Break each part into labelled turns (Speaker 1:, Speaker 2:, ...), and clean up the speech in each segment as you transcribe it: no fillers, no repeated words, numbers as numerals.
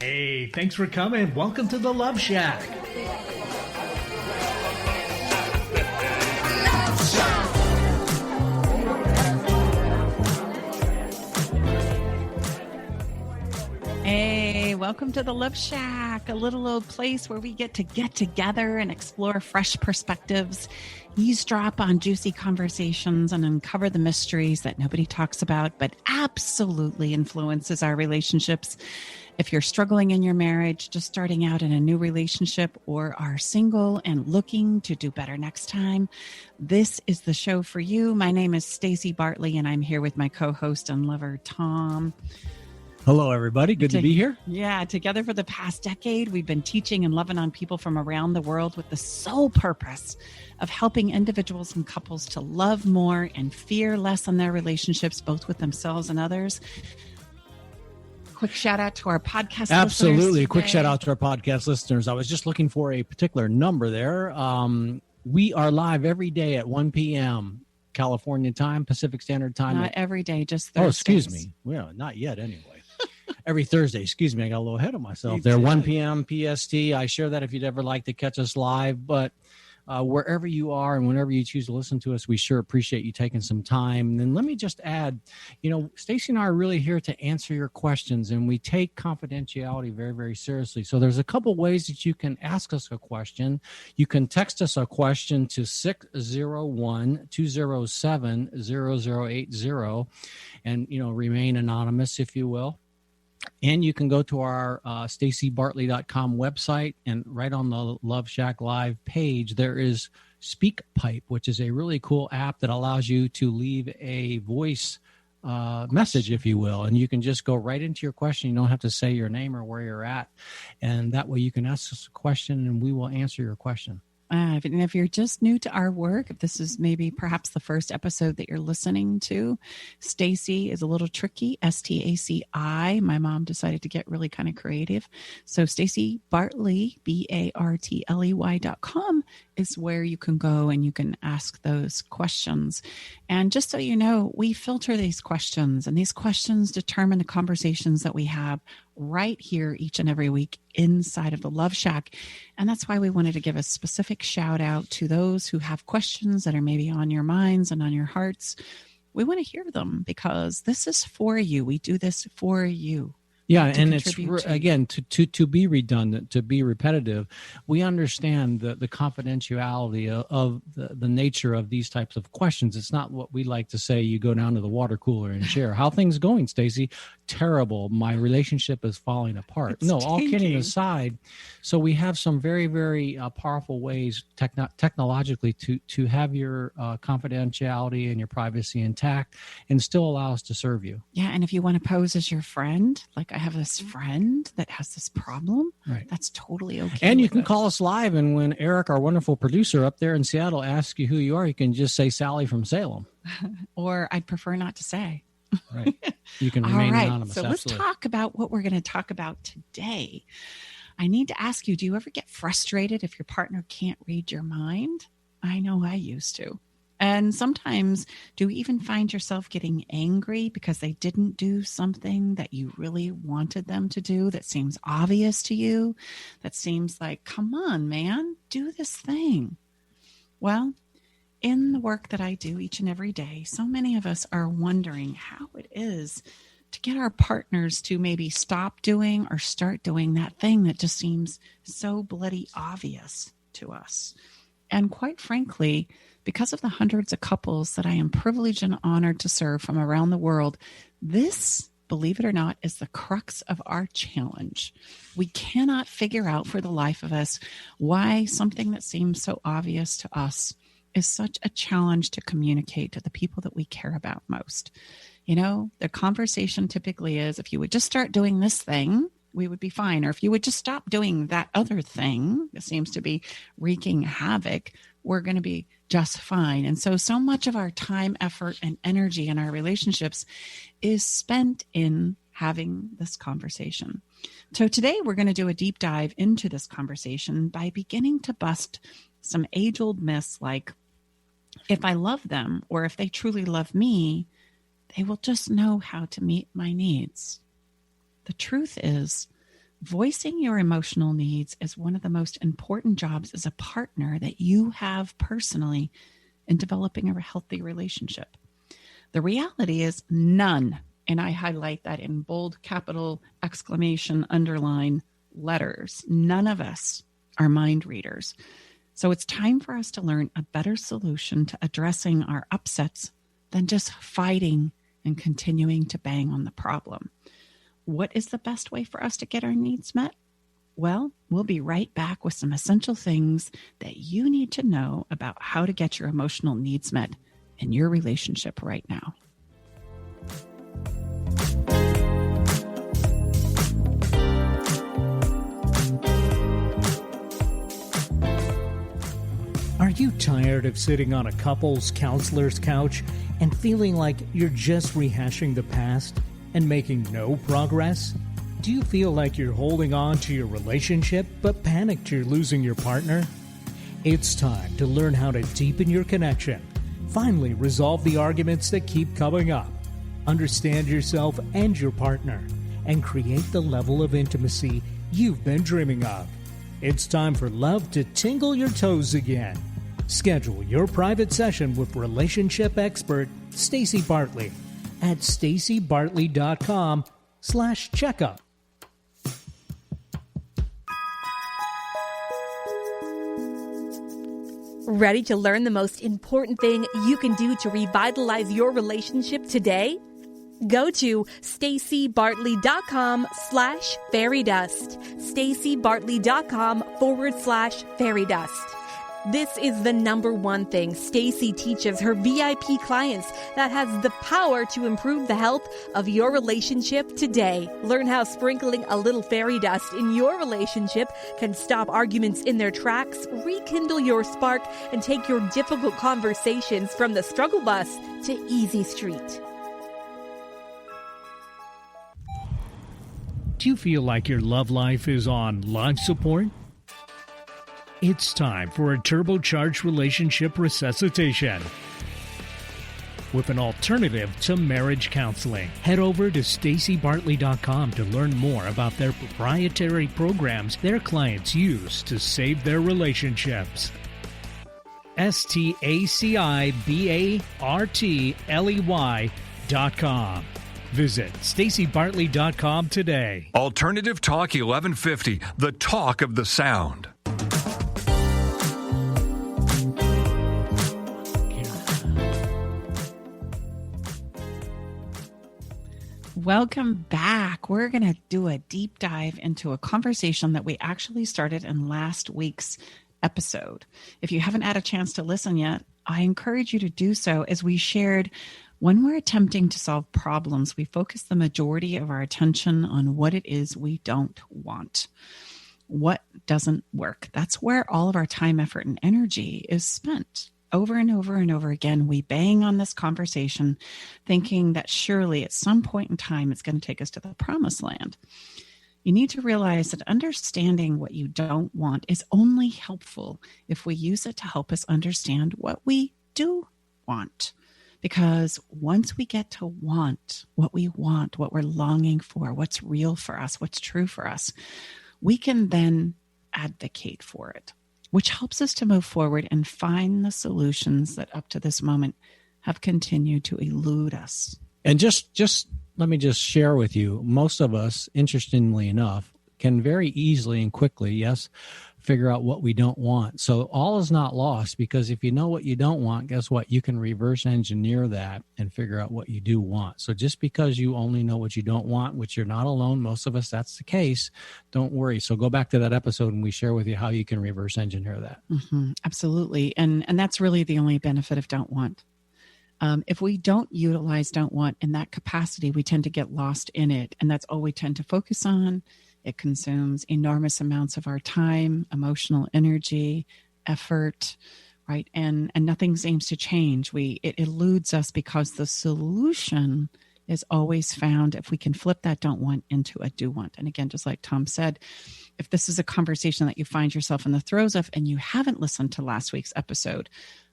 Speaker 1: Hey, thanks for coming. Welcome to the Love Shack.
Speaker 2: Hey, welcome to the Love Shack, a little old place where we get together and explore fresh perspectives, eavesdrop on juicy conversations, and uncover the mysteries that nobody talks about, but absolutely influences our relationships. If you're struggling in your marriage, just starting out in a new relationship, or are single and looking to do better next time, this is the show for you. My name is Stacey Bartley, and I'm here with my co-host and lover, Tom.
Speaker 1: Hello, everybody. Good to be here.
Speaker 2: Yeah, together for the past decade, we've been teaching and loving on people from around the world with the sole purpose of helping individuals and couples to love more and fear less in their relationships, both with themselves and others. Quick shout out to our podcast
Speaker 1: Absolutely.
Speaker 2: listeners.
Speaker 1: A quick shout out to our podcast listeners. I was just looking for a particular number there. We are live every day at 1 p.m. California time, Pacific Standard Time.
Speaker 2: Not every day, just Thursdays.
Speaker 1: Oh, excuse me. Well, not yet anyway. Every Thursday, excuse me, I got a little ahead of myself there. 1 p.m. PST. I share that if you'd ever like to catch us live, but wherever you are and whenever you choose to listen to us, we sure appreciate you taking some time. And then let me just add, Stacey and I are really here to answer your questions, and we take confidentiality very, very seriously. So there's a couple ways that you can ask us a question. You can text us a question to 601-207-0080 and, remain anonymous, if you will. And you can go to our staceybartley.com website, and right on the Love Shack Live page, there is SpeakPipe, which is a really cool app that allows you to leave a voice message, if you will. And you can just go right into your question. You don't have to say your name or where you're at. And that way you can ask us a question and we will answer your question.
Speaker 2: And if you're just new to our work, if this is maybe perhaps the first episode that you're listening to, Stacey is a little tricky, STACI. My mom decided to get really kind of creative. So Stacey Bartley, BARTLEY.com is where you can go and you can ask those questions. And just so you know, we filter these questions, and these questions determine the conversations that we have right here each and every week inside of the Love Shack. And that's why we wanted to give a specific shout out to those who have questions that are maybe on your minds and on your hearts. We want to hear them because this is for you. We do this for you.
Speaker 1: Yeah, and it's, again, to be redundant, to be repetitive, we understand the confidentiality of the nature of these types of questions. It's not what we like to say, you go down to the water cooler and share. How things going, Stacey? Terrible. My relationship is falling apart.
Speaker 2: It's tanking.
Speaker 1: All kidding aside, so we have some very, very powerful ways technologically to have your confidentiality and your privacy intact and still allow us to serve you.
Speaker 2: Yeah, and if you want to pose as your friend, like I have this friend that has this problem,
Speaker 1: right,
Speaker 2: that's totally okay.
Speaker 1: And you can call us live, and when Eric, our wonderful producer up there in Seattle, asks you who you are, you can just say Sally from Salem.
Speaker 2: Or I'd prefer not to say.
Speaker 1: Right. You can remain anonymous.
Speaker 2: So
Speaker 1: absolutely.
Speaker 2: Let's talk about what we're going to talk about today. I need to ask you, do you ever get frustrated if your partner can't read your mind? I know I used to. And sometimes do you even find yourself getting angry because they didn't do something that you really wanted them to do that seems obvious to you, that seems like, come on, man, do this thing? Well, in the work that I do each and every day, so many of us are wondering how it is to get our partners to maybe stop doing or start doing that thing that just seems so bloody obvious to us. And quite frankly, because of the hundreds of couples that I am privileged and honored to serve from around the world, this, believe it or not, is the crux of our challenge. We cannot figure out for the life of us why something that seems so obvious to us is such a challenge to communicate to the people that we care about most. The conversation typically is, if you would just start doing this thing, we would be fine. Or if you would just stop doing that other thing that seems to be wreaking havoc, we're going to be just fine. And so much of our time, effort, and energy in our relationships is spent in having this conversation. So today we're going to do a deep dive into this conversation by beginning to bust some age-old myths like, if I love them or if they truly love me, they will just know how to meet my needs. The truth is, Voicing your emotional needs is one of the most important jobs as a partner that you have personally in developing a healthy relationship. The reality is none, and I highlight that in bold, capital, exclamation, underline letters, none of us are mind readers. So it's time for us to learn a better solution to addressing our upsets than just fighting and continuing to bang on the problem. What is the best way for us to get our needs met? Well, we'll be right back with some essential things that you need to know about how to get your emotional needs met in your relationship right now.
Speaker 3: Are you tired of sitting on a couples counselor's couch and feeling like you're just rehashing the past and making no progress? Do you feel like you're holding on to your relationship but panicked you're losing your partner? It's time to learn how to deepen your connection, finally resolve the arguments that keep coming up, understand yourself and your partner, and create the level of intimacy you've been dreaming of. It's time for love to tingle your toes again. Schedule your private session with relationship expert Stacey Bartley at staceybartley.com/checkup.
Speaker 4: Ready to learn the most important thing you can do to revitalize your relationship today? Go to staceybartley.com/fairydust. staceybartley.com/fairydust. This is the number one thing Stacey teaches her VIP clients that has the power to improve the health of your relationship today. Learn how sprinkling a little fairy dust in your relationship can stop arguments in their tracks, rekindle your spark, and take your difficult conversations from the struggle bus to easy street.
Speaker 3: Do you feel like your love life is on life support? It's time for a turbocharged relationship resuscitation with an alternative to marriage counseling. Head over to staceybartley.com to learn more about their proprietary programs their clients use to save their relationships. staceybartley.com. Visit staceybartley.com today.
Speaker 5: Alternative Talk 1150, the talk of the sound.
Speaker 2: Welcome back. We're going to do a deep dive into a conversation that we actually started in last week's episode. If you haven't had a chance to listen yet, I encourage you to do so. As we shared, when we're attempting to solve problems, we focus the majority of our attention on what it is we don't want. What doesn't work? That's where all of our time, effort, and energy is spent. Over and over and over again, we bang on this conversation, thinking that surely at some point in time, it's going to take us to the promised land. You need to realize that understanding what you don't want is only helpful if we use it to help us understand what we do want. Because once we get to want, what we're longing for, what's real for us, what's true for us, we can then advocate for it, which helps us to move forward and find the solutions that up to this moment have continued to elude us.
Speaker 1: And just let me just share with you, most of us, interestingly enough, can very easily and quickly, yes, figure out what we don't want. So all is not lost, because if you know what you don't want, guess what? You can reverse engineer that and figure out what you do want. So just because you only know what you don't want, which you're not alone, most of us, that's the case, don't worry. So go back to that episode and we share with you how you can reverse engineer that.
Speaker 2: Mm-hmm, absolutely. And that's really the only benefit of don't want. If we don't utilize don't want in that capacity, we tend to get lost in it. And that's all we tend to focus on. It consumes enormous amounts of our time, emotional energy, effort, right? And nothing seems to change. It eludes us because the solution is always found if we can flip that don't want into a do want. And again, just like Tom said, if this is a conversation that you find yourself in the throes of and you haven't listened to last week's episode,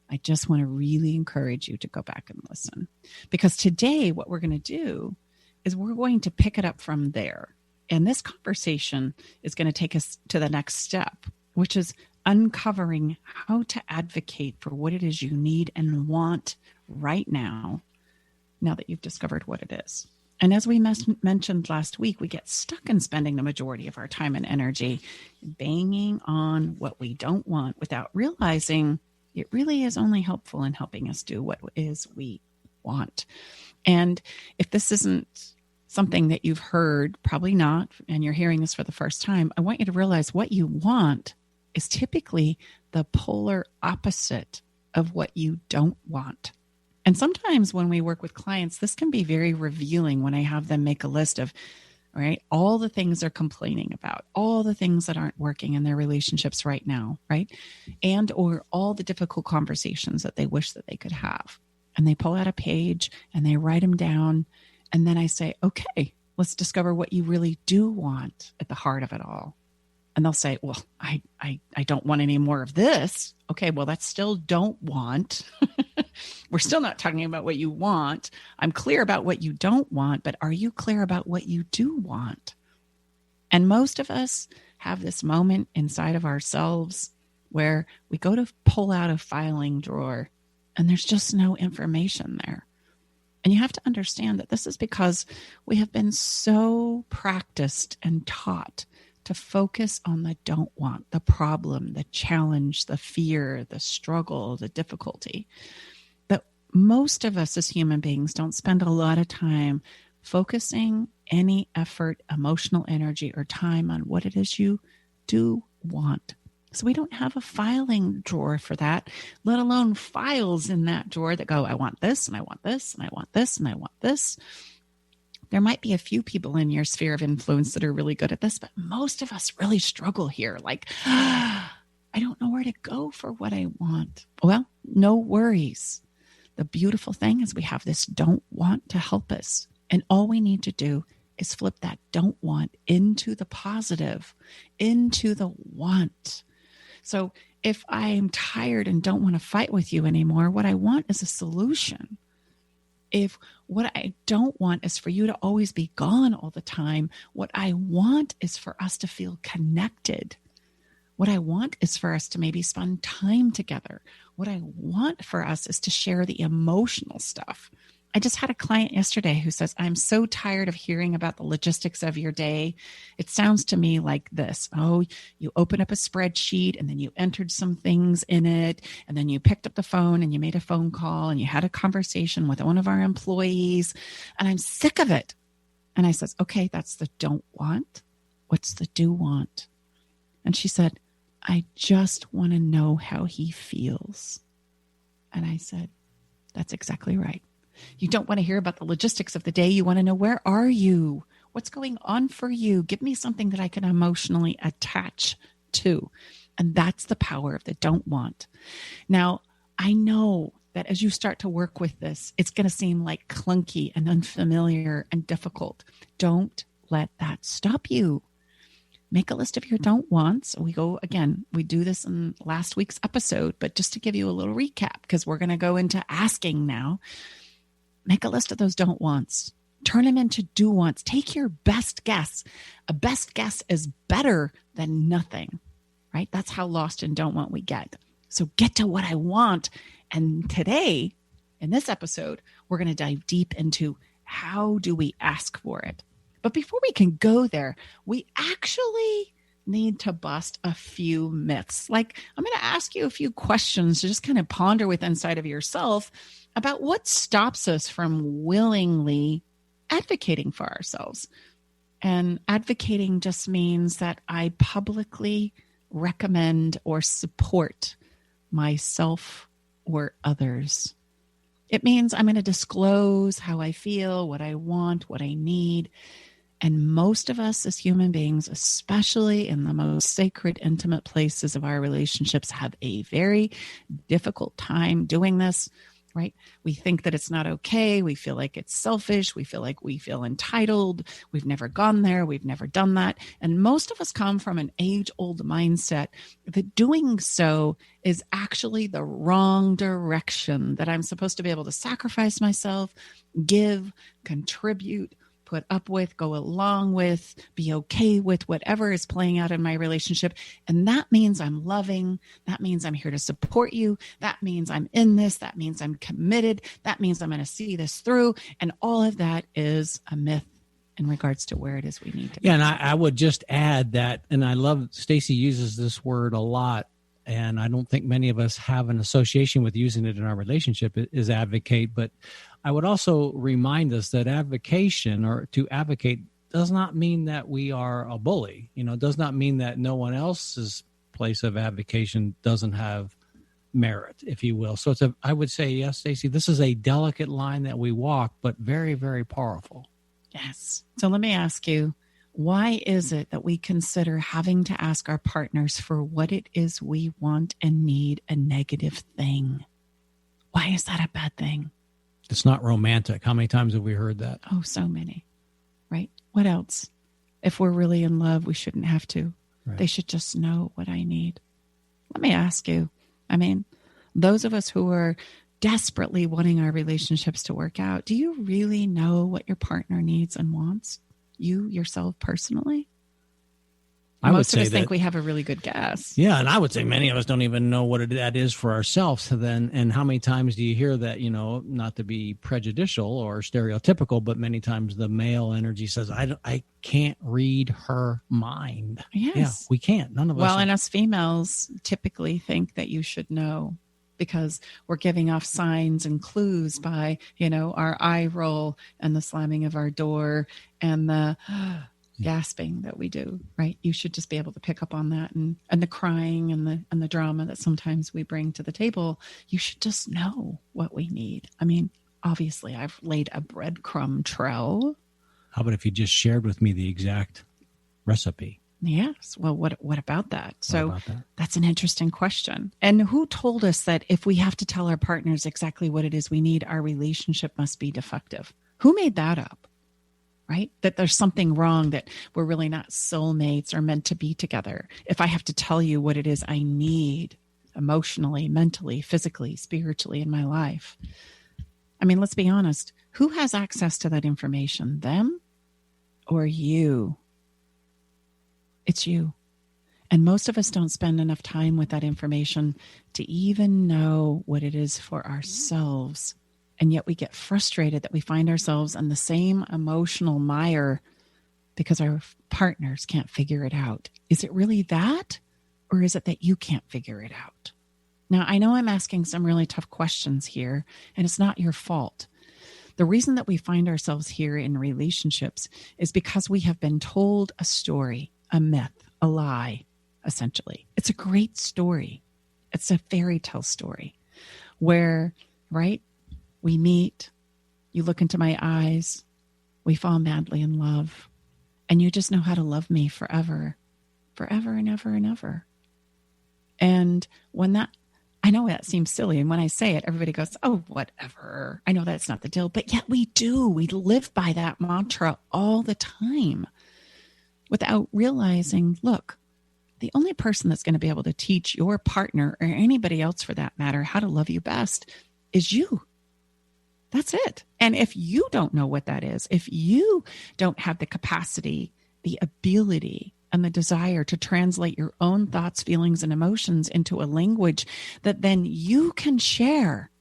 Speaker 2: I just want to really encourage you to go back and listen. Because today what we're going to do is we're going to pick it up from there. And this conversation is going to take us to the next step, which is uncovering how to advocate for what it is you need and want right now that you've discovered what it is. And as we mentioned last week, we get stuck in spending the majority of our time and energy banging on what we don't want without realizing it really is only helpful in helping us do what it is we want. And if this isn't something that you've heard, probably not, and you're hearing this for the first time, I want you to realize what you want is typically the polar opposite of what you don't want. And sometimes when we work with clients, this can be very revealing when I have them make a list of, right, all the things they're complaining about, all the things that aren't working in their relationships right now, right? And or all the difficult conversations that they wish that they could have. And they pull out a page and they write them down. And then I say, okay, let's discover what you really do want at the heart of it all. And they'll say, well, I don't want any more of this. Okay, well, that's still don't want. We're still not talking about what you want. I'm clear about what you don't want, but are you clear about what you do want? And most of us have this moment inside of ourselves where we go to pull out a filing drawer and there's just no information there. And you have to understand that this is because we have been so practiced and taught to focus on the don't want, the problem, the challenge, the fear, the struggle, the difficulty. But most of us as human beings don't spend a lot of time focusing any effort, emotional energy, or time on what it is you do want. So we don't have a filing drawer for that, let alone files in that drawer that go, I want this, and I want this, and I want this, and I want this. There might be a few people in your sphere of influence that are really good at this, but most of us really struggle here. Like, I don't know where to go for what I want. Well, no worries. The beautiful thing is we have this don't want to help us. And all we need to do is flip that don't want into the positive, into the want. So if I'm tired and don't want to fight with you anymore, what I want is a solution. If what I don't want is for you to always be gone all the time, what I want is for us to feel connected. What I want is for us to maybe spend time together. What I want for us is to share the emotional stuff. I just had a client yesterday who says, I'm so tired of hearing about the logistics of your day. It sounds to me like this. Oh, you open up a spreadsheet and then you entered some things in it. And then you picked up the phone and you made a phone call and you had a conversation with one of our employees. And I'm sick of it. And I says, okay, that's the don't want. What's the do want? And she said, I just want to know how he feels. And I said, that's exactly right. You don't want to hear about the logistics of the day. You want to know, where are you? What's going on for you? Give me something that I can emotionally attach to. And that's the power of the don't want. Now, I know that as you start to work with this, it's going to seem like clunky and unfamiliar and difficult. Don't let that stop you. Make a list of your don't wants. We do this in last week's episode, but just to give you a little recap, because we're going to go into asking now. Make a list of those don't wants. Turn them into do wants. Take your best guess. A best guess is better than nothing, right? That's how lost in don't want we get. So get to what I want. And today, in this episode, we're going to dive deep into how do we ask for it. But before we can go there, we actually need to bust a few myths. Like, I'm going to ask you a few questions to just kind of ponder with inside of yourself about what stops us from willingly advocating for ourselves. And advocating just means that I publicly recommend or support myself or others. It means I'm going to disclose how I feel, what I want, what I need. And most of us as human beings, especially in the most sacred, intimate places of our relationships, have a very difficult time doing this, right? We think that it's not okay. We feel like it's selfish. We feel entitled. We've never gone there. We've never done that. And most of us come from an age-old mindset that doing so is actually the wrong direction, that I'm supposed to be able to sacrifice myself, give, contribute, put up with, go along with, be okay with whatever is playing out in my relationship. And that means I'm loving. That means I'm here to support you. That means I'm in this. That means I'm committed. That means I'm going to see this through. And all of that is a myth in regards to where it is we need to be.
Speaker 1: Yeah, and I would just add that, and I love Stacey uses this word a lot, and I don't think many of us have an association with using it in our relationship, is advocate. But I would also remind us that advocation, or to advocate, does not mean that we are a bully. You know, it does not mean that no one else's place of advocation doesn't have merit, if you will. So I would say, yes, Stacey, this is a delicate line that we walk, but very, very powerful.
Speaker 2: Yes. So let me ask you, why is it that we consider having to ask our partners for what it is we want and need a negative thing? Why is that a bad thing?
Speaker 1: It's not romantic. How many times have we heard that?
Speaker 2: Oh, so many. Right? What else? If we're really in love, we shouldn't have to. Right. They should just know what I need. Let me ask you, I mean, those of us who are desperately wanting our relationships to work out, do you really know what your partner needs and wants? You yourself personally? Most of us think we have a really good guess.
Speaker 1: Yeah, and I would say many of us don't even know what that is for ourselves. Then, and how many times do you hear that? You know, not to be prejudicial or stereotypical, but many times the male energy says, "I can't read her mind."
Speaker 2: Yes,
Speaker 1: yeah, we can't. None of us.
Speaker 2: Well, and us females typically think that you should know, because we're giving off signs and clues by, you know, our eye roll and the slamming of our door and the gasping that we do, right? You should just be able to pick up on that, and the crying and the drama that sometimes we bring to the table. You should just know what we need. I mean, obviously I've laid a breadcrumb trail.
Speaker 1: How about if you just shared with me the exact recipe?
Speaker 2: Yes. Well, what about that? That's an interesting question. And who told us that if we have to tell our partners exactly what it is we need, our relationship must be defective? Who made that up? Right? That there's something wrong, that we're really not soulmates or meant to be together. If I have to tell you what it is I need emotionally, mentally, physically, spiritually in my life. I mean, let's be honest. Who has access to that information? Them or you? It's you. And most of us don't spend enough time with that information to even know what it is for ourselves. And yet we get frustrated that we find ourselves in the same emotional mire because our partners can't figure it out. Is it really that? Or is it that you can't figure it out? Now, I know I'm asking some really tough questions here, and it's not your fault. The reason that we find ourselves here in relationships is because we have been told a story, a myth, a lie, essentially. It's a great story. It's a fairy tale story where, right, we meet, you look into my eyes, we fall madly in love, and you just know how to love me forever and ever and ever. And when that, I know that seems silly, and when I say it, everybody goes, oh, whatever. I know that's not the deal, but yet we do. We live by that mantra all the time, without realizing, look, the only person that's going to be able to teach your partner, or anybody else for that matter, how to love you best is you. That's it. And if you don't know what that is, if you don't have the capacity, the ability, and the desire to translate your own thoughts, feelings, and emotions into a language that then you can share,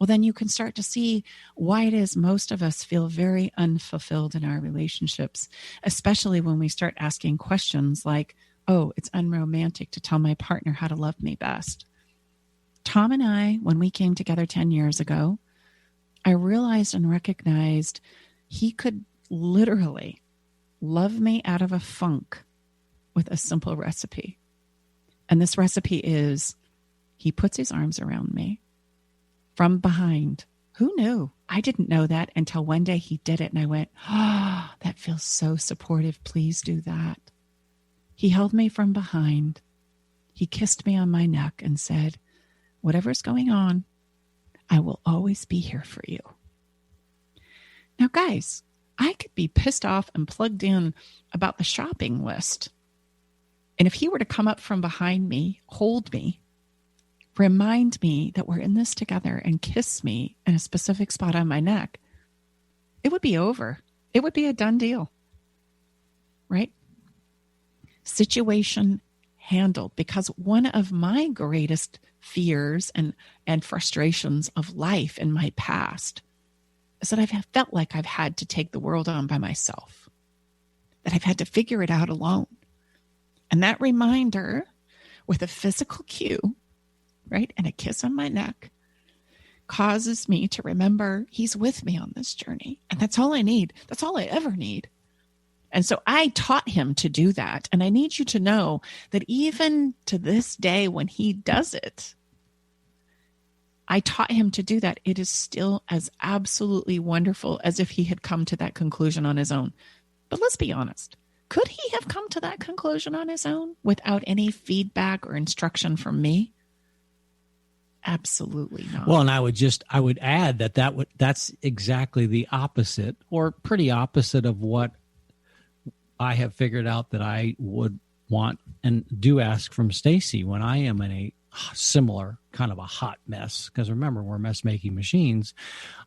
Speaker 2: well, then you can start to see why it is most of us feel very unfulfilled in our relationships, especially when we start asking questions like, oh, it's unromantic to tell my partner how to love me best. Tom and I, when we came together 10 years ago, I realized and recognized he could literally love me out of a funk with a simple recipe. And this recipe is, he puts his arms around me from behind. Who knew? I didn't know that until one day he did it, and I went, oh, that feels so supportive. Please do that. He held me from behind. He kissed me on my neck and said, whatever's going on, I will always be here for you. Now, guys, I could be pissed off and plugged in about the shopping list. And if he were to come up from behind me, hold me, remind me that we're in this together, and kiss me in a specific spot on my neck, it would be over. it would be a done deal, right? Situation handled. Because one of my greatest fears and frustrations of life in my past is that I've felt like I've had to take the world on by myself, that I've had to figure it out alone. And that reminder with a physical cue, right, and a kiss on my neck causes me to remember he's with me on this journey. And that's all I need. That's all I ever need. And so I taught him to do that. And I need you to know that even to this day, when he does it, I taught him to do that. It is still as absolutely wonderful as if he had come to that conclusion on his own. But let's be honest. Could he have come to that conclusion on his own without any feedback or instruction from me? Absolutely not.
Speaker 1: Well, and I would add that's exactly the opposite, or pretty opposite, of what I have figured out that I would want and do ask from Stacy when I am in a similar kind of a hot mess. Because remember, we're mess making machines.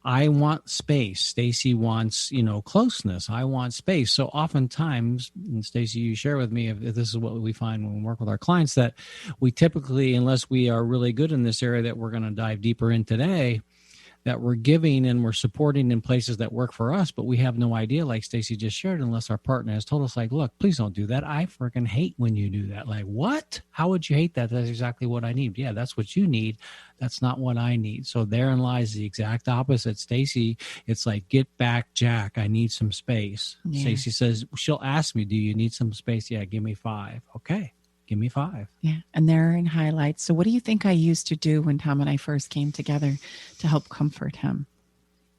Speaker 1: I want space. Stacy wants, closeness. I want space. So oftentimes, and Stacy, you share with me if this is what we find when we work with our clients, that we typically, unless we are really good in this area that we're going to dive deeper in today, that we're giving and we're supporting in places that work for us, but we have no idea, like Stacy just shared, unless our partner has told us, like, look, please don't do that. I freaking hate when you do that. Like, what? How would you hate that? That's exactly what I need. Yeah, that's what you need. That's not what I need. So therein lies the exact opposite. Stacy, it's like, get back, Jack. I need some space. Yeah. Stacy says, she'll ask me, do you need some space? Yeah, give me 5. Okay. Give me 5.
Speaker 2: Yeah. And they're in highlights. So what do you think I used to do when Tom and I first came together to help comfort him?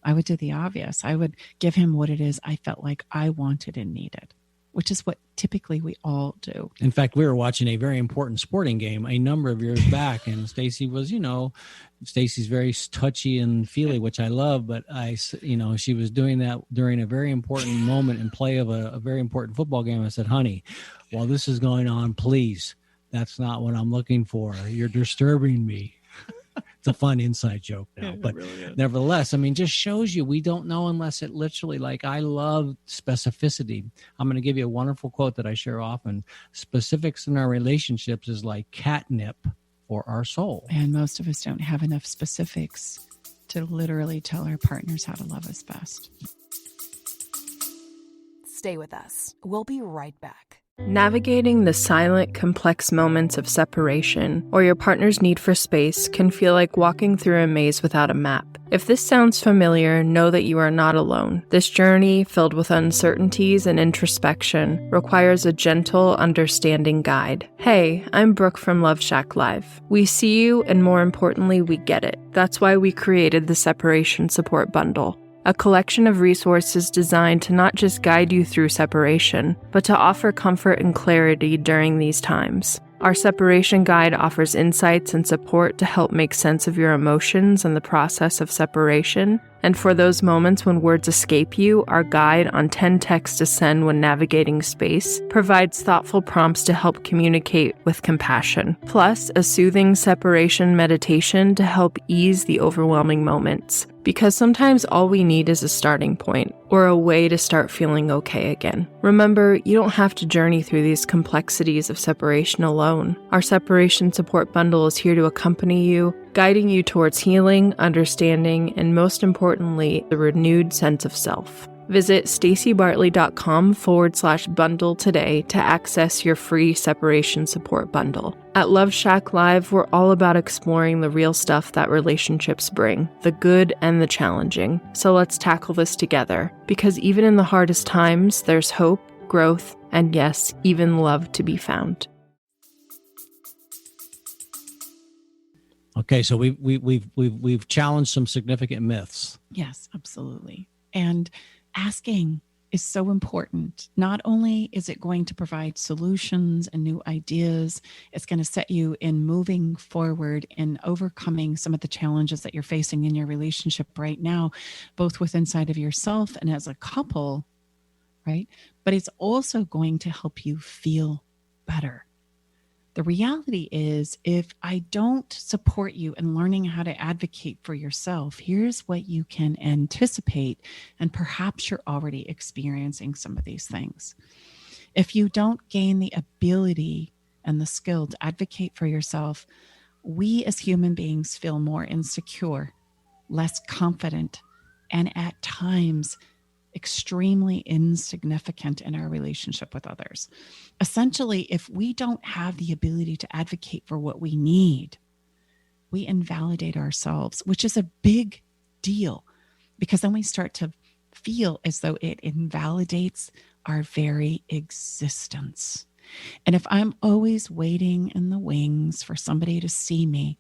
Speaker 2: I would do the obvious. I would give him what it is I felt like I wanted and needed, which is what typically we all do.
Speaker 1: In fact, we were watching a very important sporting game a number of years back, and Stacy was, Stacy's very touchy and feely, which I love, but she was doing that during a very important moment in play of a very important football game. I said, honey, while this is going on, please, that's not what I'm looking for. You're disturbing me. It's a fun inside joke now, but really nevertheless, just shows you we don't know unless it literally, like, I love specificity. I'm going to give you a wonderful quote that I share often. Specifics in our relationships is like catnip for our soul.
Speaker 2: And most of us don't have enough specifics to literally tell our partners how to love us best.
Speaker 6: Stay with us. We'll be right back.
Speaker 7: Navigating the silent, complex moments of separation or your partner's need for space can feel like walking through a maze without a map. If this sounds familiar, know that you are not alone. This journey, filled with uncertainties and introspection, requires a gentle, understanding guide. Hey, I'm Brooke from Love Shack Live. We see you, and more importantly, we get it. That's why we created the Separation Support Bundle. A collection of resources designed to not just guide you through separation, but to offer comfort and clarity during these times. Our separation guide offers insights and support to help make sense of your emotions and the process of separation. And for those moments when words escape you, our guide on 10 texts to send when navigating space provides thoughtful prompts to help communicate with compassion. Plus, a soothing separation meditation to help ease the overwhelming moments. Because sometimes all we need is a starting point, or a way to start feeling okay again. Remember, you don't have to journey through these complexities of separation alone. Our Separation Support Bundle is here to accompany you, guiding you towards healing, understanding, and most importantly, the renewed sense of self. Visit stacybartley.com/bundle today to access your free separation support bundle. At Love Shack Live, we're all about exploring the real stuff that relationships bring, the good and the challenging. So let's tackle this together, because even in the hardest times, there's hope, growth, and yes, even love to be found.
Speaker 1: Okay, so we've challenged some significant myths.
Speaker 2: Yes, absolutely. And asking is so important. Not only is it going to provide solutions and new ideas, it's going to set you in moving forward in overcoming some of the challenges that you're facing in your relationship right now, both with inside of yourself and as a couple, right? But it's also going to help you feel better. The reality is, if I don't support you in learning how to advocate for yourself, here's what you can anticipate, and perhaps you're already experiencing some of these things. If you don't gain the ability and the skill to advocate for yourself, we as human beings feel more insecure, less confident, and at times extremely insignificant in our relationship with others. Essentially, if we don't have the ability to advocate for what we need, we invalidate ourselves, which is a big deal, because then we start to feel as though it invalidates our very existence. And if I'm always waiting in the wings for somebody to see me,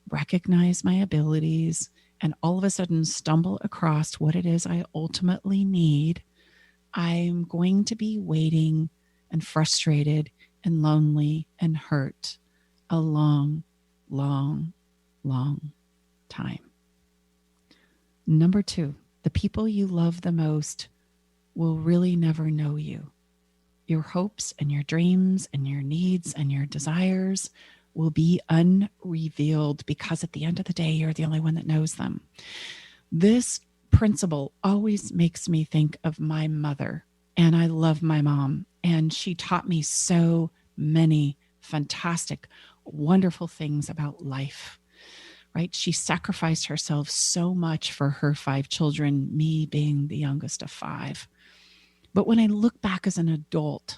Speaker 2: recognize my abilities, and all of a sudden stumble across what it is I ultimately need, I'm going to be waiting and frustrated and lonely and hurt a long, long, long time. Number 2, the people you love the most will really never know you. Your hopes and your dreams and your needs and your desires will be unrevealed, because at the end of the day, you're the only one that knows them. This principle always makes me think of my mother, and I love my mom, and she taught me so many fantastic, wonderful things about life, right? She sacrificed herself so much for her 5 children, me being the youngest of 5. But when I look back as an adult,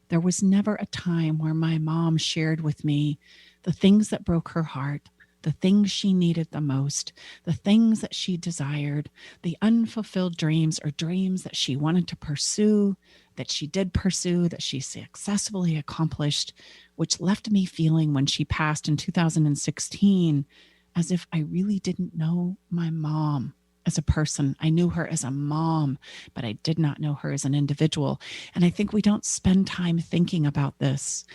Speaker 2: there was never a time where my mom shared with me the things that broke her heart, the things she needed the most, the things that she desired, the unfulfilled dreams or dreams that she wanted to pursue, that she did pursue, that she successfully accomplished, which left me feeling when she passed in 2016 as if I really didn't know my mom as a person. I knew her as a mom, but I did not know her as an individual. And I think we don't spend time thinking about this.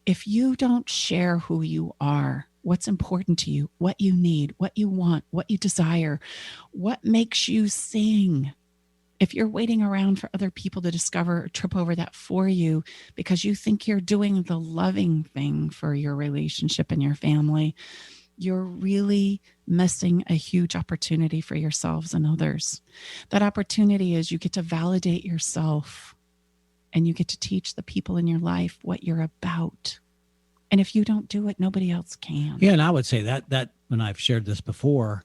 Speaker 2: If you don't share who you are, what's important to you, what you need, what you want, what you desire, what makes you sing, if you're waiting around for other people to discover or trip over that for you because you think you're doing the loving thing for your relationship and your family, you're really missing a huge opportunity for yourselves and others. That opportunity is you get to validate yourself, and you get to teach the people in your life what you're about. And if you don't do it, nobody else can.
Speaker 1: Yeah, and I would say that when I've shared this before,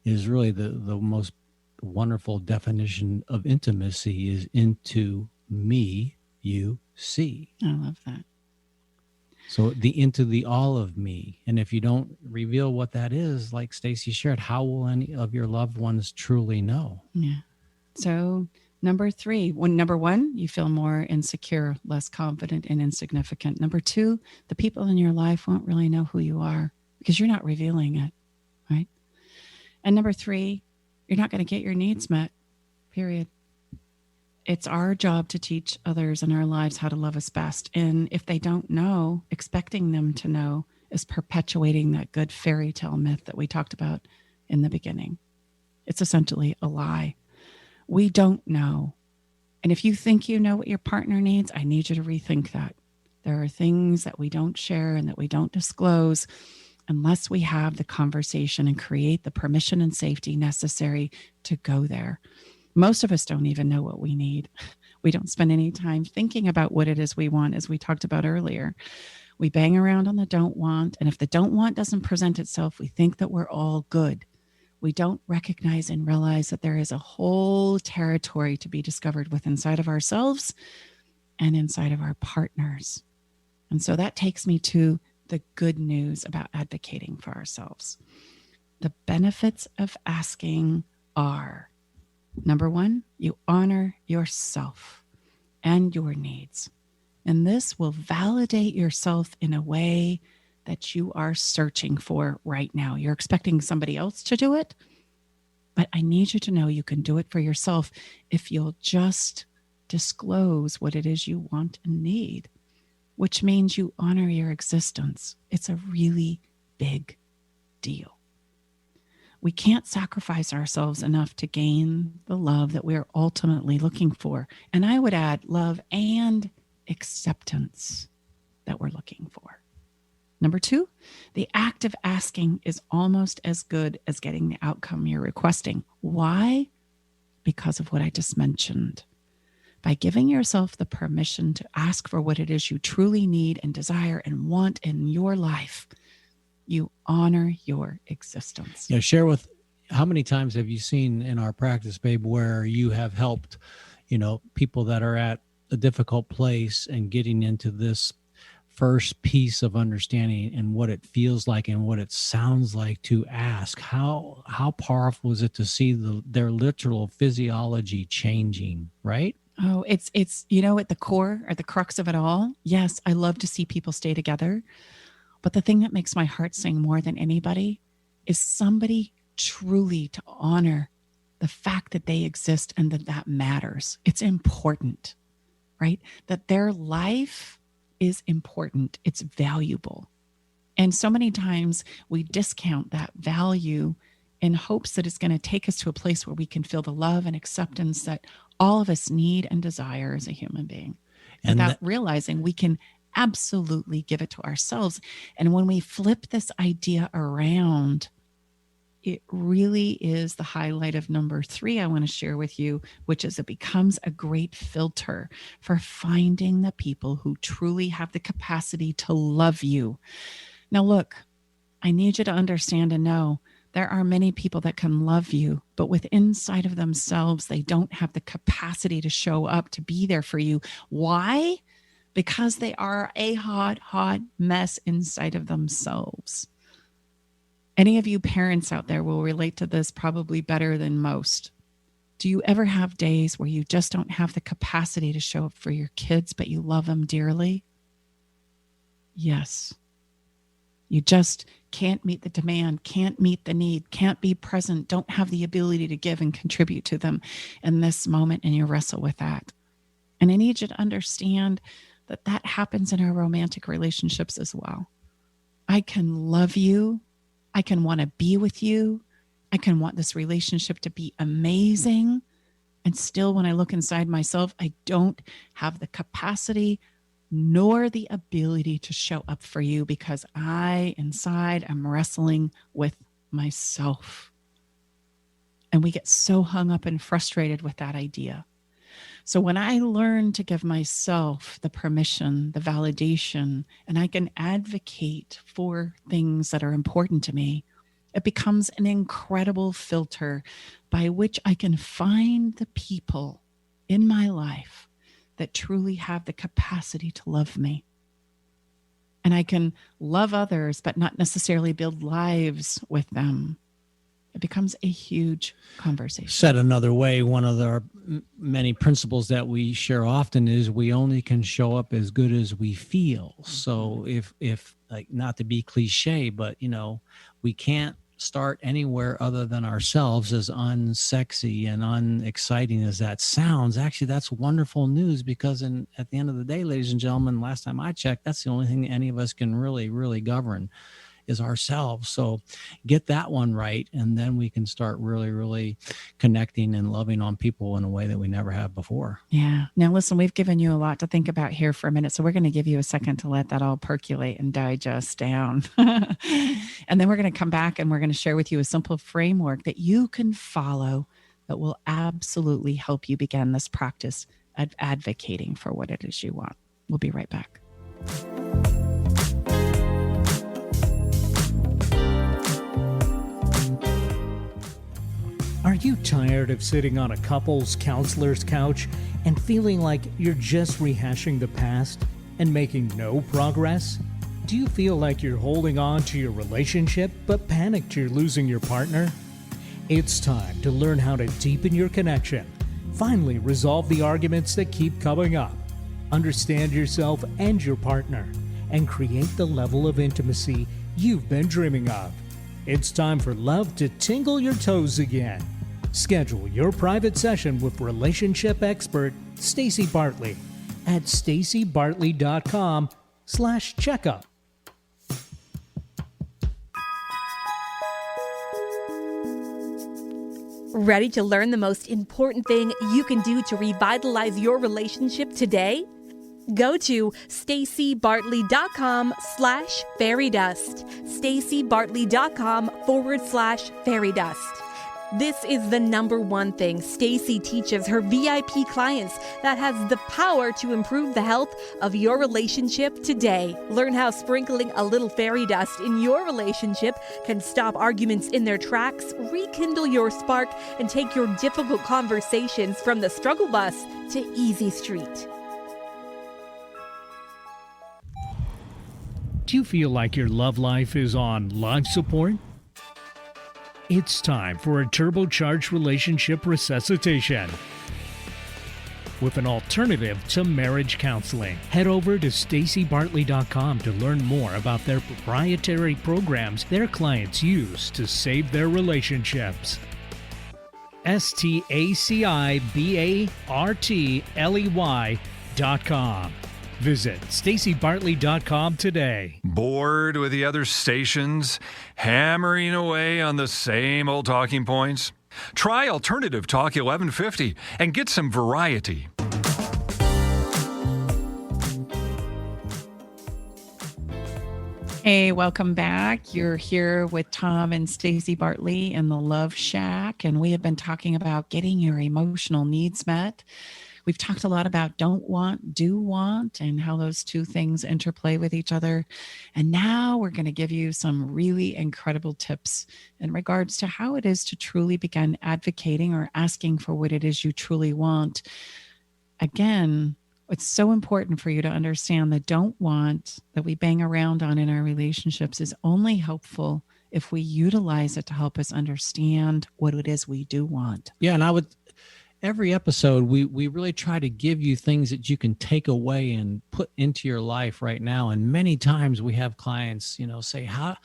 Speaker 1: is really the most wonderful definition of intimacy is into me, you see.
Speaker 2: I love that.
Speaker 1: So into the all of me. And if you don't reveal what that is, like Stacy shared, how will any of your loved ones truly know?
Speaker 2: Yeah. So number 3, number 1, you feel more insecure, less confident, and insignificant. Number 2, the people in your life won't really know who you are because you're not revealing it, right? And number 3, you're not going to get your needs met, period. It's our job to teach others in our lives how to love us best. And if they don't know, expecting them to know is perpetuating that good fairy tale myth that we talked about in the beginning. It's essentially a lie. We don't know. And if you think you know what your partner needs, I need you to rethink that. There are things that we don't share and that we don't disclose unless we have the conversation and create the permission and safety necessary to go there. Most of us don't even know what we need. We don't spend any time thinking about what it is we want, as we talked about earlier. We bang around on the don't want, and if the don't want doesn't present itself, we think that we're all good. We don't recognize and realize that there is a whole territory to be discovered inside of ourselves and inside of our partners. And so that takes me to the good news about advocating for ourselves. The benefits of asking are: number 1, you honor yourself and your needs. And this will validate yourself in a way that you are searching for right now. You're expecting somebody else to do it, but I need you to know you can do it for yourself if you'll just disclose what it is you want and need, which means you honor your existence. It's a really big deal. We can't sacrifice ourselves enough to gain the love that we're ultimately looking for. And I would add love and acceptance that we're looking for. Number 2, the act of asking is almost as good as getting the outcome you're requesting. Why? Because of what I just mentioned. By giving yourself the permission to ask for what it is you truly need and desire and want in your life, you honor your existence.
Speaker 1: Yeah, share with, how many times have you seen in our practice, babe, where you have helped, people that are at a difficult place and getting into this first piece of understanding and what it feels like and what it sounds like to ask? How powerful is it to see their literal physiology changing, right?
Speaker 2: Oh, it's at the core or the crux of it all. Yes, I love to see people stay together. But the thing that makes my heart sing more than anybody is somebody truly to honor the fact that they exist and that matters. It's important, right? That their life is important. It's valuable. And so many times we discount that value in hopes that it's going to take us to a place where we can feel the love and acceptance that all of us need and desire as a human being,
Speaker 1: And
Speaker 2: without realizing we can absolutely give it to ourselves. And when we flip this idea around, it really is the highlight of number 3 I want to share with you, which is it becomes a great filter for finding the people who truly have the capacity to love you. Now, look, I need you to understand and know there are many people that can love you, but with inside of themselves, they don't have the capacity to show up, to be there for you. Why? Because they are a hot mess inside of themselves. Any of you parents out there will relate to this probably better than most. Do you ever have days where you just don't have the capacity to show up for your kids, but you love them dearly? Yes. You just can't meet the demand, can't meet the need, can't be present, don't have the ability to give and contribute to them in this moment, and you wrestle with that. And I need you to understand that happens in our romantic relationships as well. I can love you. I can want to be with you. I can want this relationship to be amazing. And still, when I look inside myself, I don't have the capacity nor the ability to show up for you because I, inside, am wrestling with myself. And we get so hung up and frustrated with that idea. So when I learn to give myself the permission, the validation, and I can advocate for things that are important to me, it becomes an incredible filter by which I can find the people in my life that truly have the capacity to love me. And I can love others, but not necessarily build lives with them. It becomes a huge conversation. Said
Speaker 1: another way, one of the many principles that we share often is we only can show up as good as we feel. So if like, not to be cliche, but we can't start anywhere other than ourselves, as unsexy and unexciting as that sounds. Actually, that's wonderful news, because at the end of the day, ladies and gentlemen, last time I checked, that's the only thing any of us can really, really govern is ourselves. So get that one right, and then we can start really, really connecting and loving on people in a way that we never have before.
Speaker 2: Yeah. Now, listen, we've given you a lot to think about here for a minute, so we're going to give you a second to let that all percolate and digest down. And then we're going to come back and we're going to share with you a simple framework that you can follow that will absolutely help you begin this practice of advocating for what it is you want. We'll be right back.
Speaker 3: Are you tired of sitting on a couples counselor's couch and feeling like you're just rehashing the past and making no progress? Do you feel like you're holding on to your relationship but panicked you're losing your partner? It's time to learn how to deepen your connection, finally resolve the arguments that keep coming up, understand yourself and your partner, and create the level of intimacy you've been dreaming of. It's time for love to tingle your toes again. Schedule your private session with relationship expert Stacey Bartley at staceybartley.com/checkup.
Speaker 4: Ready to learn the most important thing you can do to revitalize your relationship today? Go to stacybartley.com/fairydust. stacybartley.com/fairydust. This is the number one thing Stacy teaches her VIP clients that has the power to improve the health of your relationship today. Learn how sprinkling a little fairy dust in your relationship can stop arguments in their tracks, rekindle your spark, and take your difficult conversations from the struggle bus to easy street.
Speaker 3: Do you feel like your love life is on life support? It's time for a turbocharged relationship resuscitation with an alternative to marriage counseling. Head over to stacybartley.com to learn more about their proprietary programs their clients use to save their relationships. stacybartley.com. Visit stacybartley.com today.
Speaker 5: Bored with the other stations, hammering away on the same old talking points? Try Alternative Talk 1150 and get some variety.
Speaker 2: Hey, welcome back. You're here with Tom and Stacy Bartley in the Love Shack, and we have been talking about getting your emotional needs met. We've talked a lot about don't want, do want, and how those two things interplay with each other. And now we're going to give you some really incredible tips in regards to how it is to truly begin advocating or asking for what it is you truly want. Again, it's so important for you to understand that don't want that we bang around on in our relationships is only helpful if we utilize it to help us understand what it is we do want.
Speaker 1: Yeah, and every episode, we really try to give you things that you can take away and put into your life right now. And many times we have clients, say, how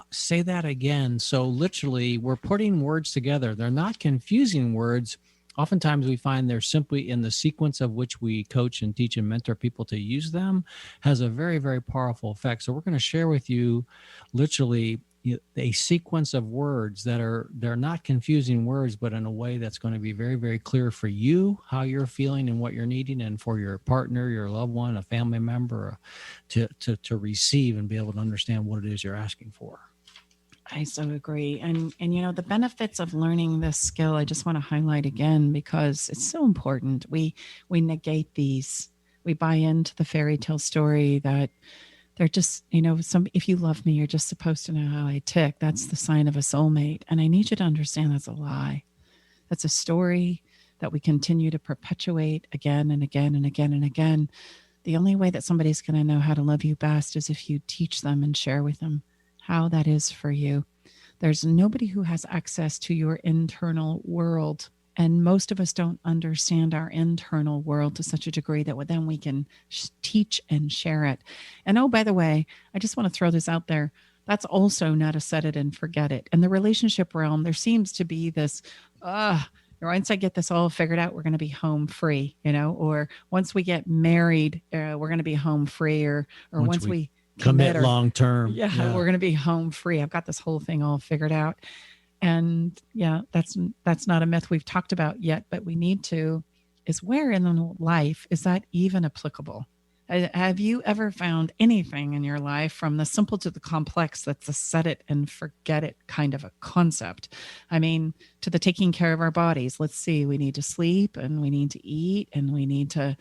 Speaker 1: say that again. So literally, we're putting words together. They're not confusing words. Oftentimes we find they're simply in the sequence of which we coach and teach and mentor people to use them has a very, very powerful effect. So we're going to share with you literally a sequence of words they're not confusing words, but in a way that's going to be very, very clear for you, how you're feeling and what you're needing, and for your partner, your loved one, a family member to receive and be able to understand what it is you're asking for.
Speaker 2: I so agree. And the benefits of learning this skill, I just want to highlight again, because it's so important. We negate these. We buy into the fairy tale story that they're just, if you love me, you're just supposed to know how I tick. That's the sign of a soulmate. And I need you to understand that's a lie. That's a story that we continue to perpetuate again and again and again and again. The only way that somebody's going to know how to love you best is if you teach them and share with them how that is for you. There's nobody who has access to your internal world. And most of us don't understand our internal world to such a degree that then we can teach and share it. And oh, by the way, I just want to throw this out there. That's also not a set it and forget it. In the relationship realm, there seems to be this, once I get this all figured out, we're going to be home free, or once we get married, we're going to be home free, or once we
Speaker 1: commit long term.
Speaker 2: Yeah, we're going to be home free. I've got this whole thing all figured out. And yeah, that's not a myth we've talked about yet, but we need to, is where in life is that even applicable? Have you ever found anything in your life, from the simple to the complex, that's a set it and forget it kind of a concept? I mean, to the taking care of our bodies. Let's see, we need to sleep, and we need to eat, and we need to,